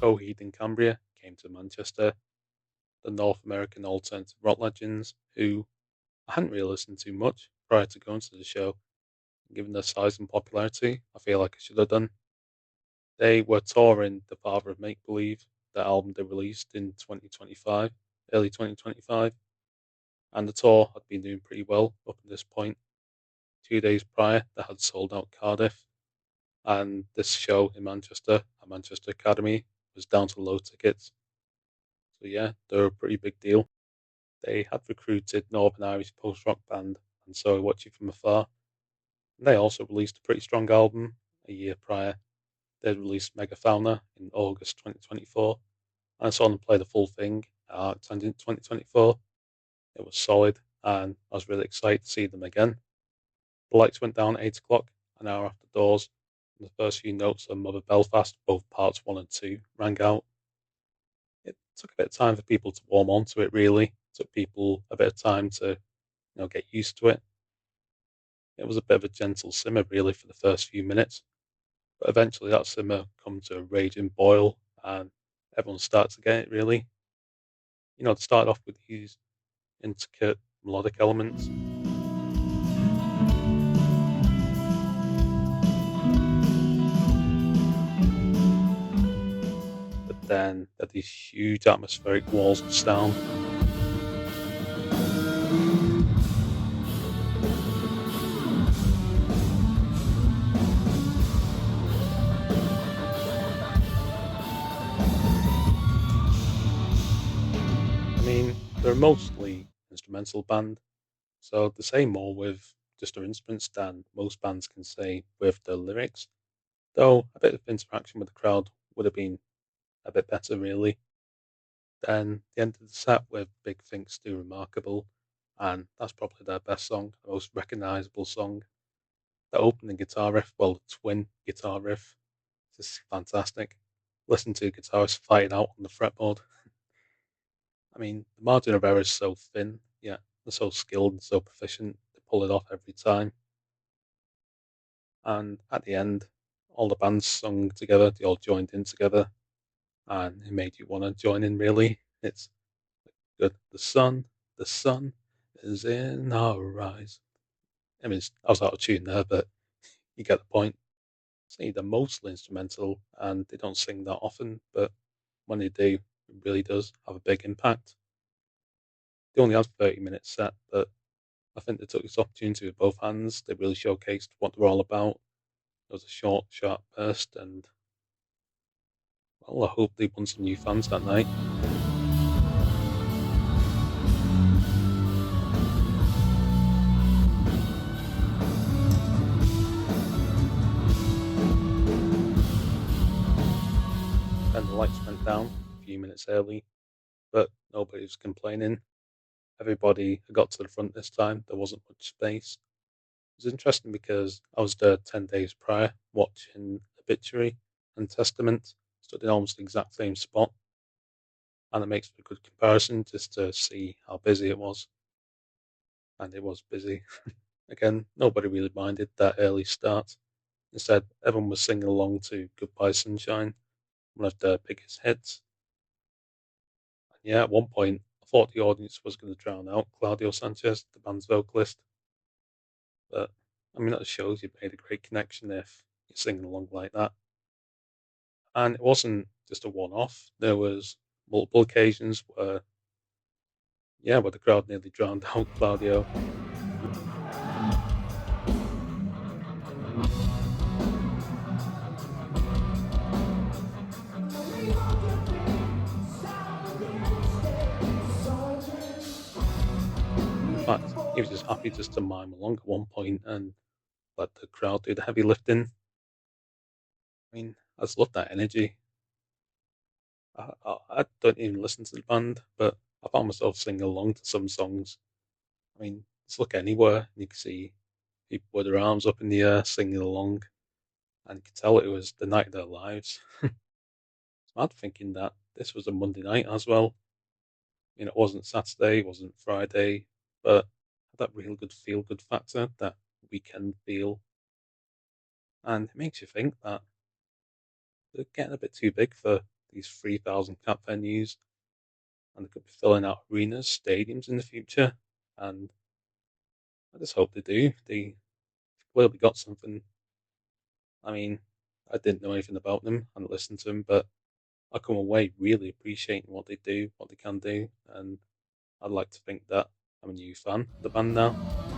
Coheed and Cambria came to Manchester, the North American alternative rock legends, who I hadn't really listened to much prior to going to the show. Given their size and popularity, I feel like I should have done. They were touring The Father of Make Believe, the album they released in 2025, early 2025, and the tour had been doing pretty well up to this point. 2 days prior, they had sold out Cardiff, and this show in Manchester at Manchester Academy was down to low tickets. So yeah, they're a pretty big deal. They had recruited Northern Irish post-rock band and So I Watch You From Afar. And they also released a pretty strong album a year prior. They'd released Megafauna in August 2024, and I saw them play the full thing at Arctangent in 2024. It was solid, and I was really excited to see them again. The lights went down at 8 o'clock, an hour after doors, and the first few notes of Mother Belfast, both parts 1 and 2, rang out. It took a bit of time for people to warm onto it, really. It took people a bit of time to get used to it. It was a bit of a gentle simmer, really, for the first few minutes, but eventually that simmer comes to a raging boil, and everyone starts to get it, really. It started off with these intricate melodic elements, but then there are these huge atmospheric walls of sound. I mean, they're mostly instrumental band, so they say more with just their instruments than most bands can say with their lyrics. Though a bit of interaction with the crowd would have been a bit better, really. Then the end of the set with Big Things Do Remarkable, and that's probably their best song, the most recognisable song. The opening guitar riff, well, the twin guitar riff, is just fantastic. Listen to guitarists fighting out on the fretboard. I mean, the margin of error is so thin, yet they're so skilled and so proficient, they pull it off every time. And at the end, all the bands sung together, they all joined in together, and it made you want to join in, really. It's good. The sun is in our eyes. I mean, I was out of tune there, but you get the point. See, they're mostly instrumental and they don't sing that often, but when they do, it really does have a big impact. They only had 30 minutes set, but I think they took this opportunity with both hands. They really showcased what they're all about. It was a short, sharp burst, and well, I hope they won some new fans that night. Then the lights went down a few minutes early, but nobody was complaining. Everybody had got to the front this time. There wasn't much space. It was interesting because I was there 10 days prior watching Obituary and Testament, stood in almost the exact same spot, and it makes for a good comparison just to see how busy it was. And it was busy. Again, nobody really minded that early start. Instead, everyone was singing along to Goodbye Sunshine, one of their biggest hits. And yeah, at one point, I thought the audience was going to drown out Claudio Sanchez, the band's vocalist. But I mean, that shows you've made a great connection if you're singing along like that. And it wasn't just a one-off. There was multiple occasions where, yeah, where the crowd nearly drowned out Claudio. In fact, he was just happy just to mime along at one point and let the crowd do the heavy lifting. I mean, I just love that energy. I don't even listen to the band, but I found myself singing along to some songs. I mean, just look anywhere, and you can see people with their arms up in the air singing along, and you could tell it was the night of their lives. It's mad thinking that this was a Monday night as well. It wasn't Saturday, it wasn't Friday, but had that real good feel good factor, that weekend feel. And it makes you think that they're getting a bit too big for these 3,000 cap venues, and they could be filling out arenas, stadiums in the future. And I just hope they do. They clearly got something. I mean, I didn't know anything about them and listened to them, but I come away really appreciating what they do, what they can do, and I'd like to think that I'm a new fan of the band now.